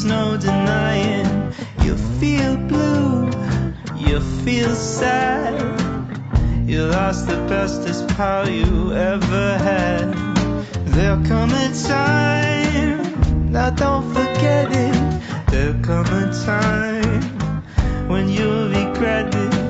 there's no denying. You feel blue, you feel sad. You lost the bestest pal you ever had. There'll come a time, now don't forget it. There'll come a time when you'll regret it.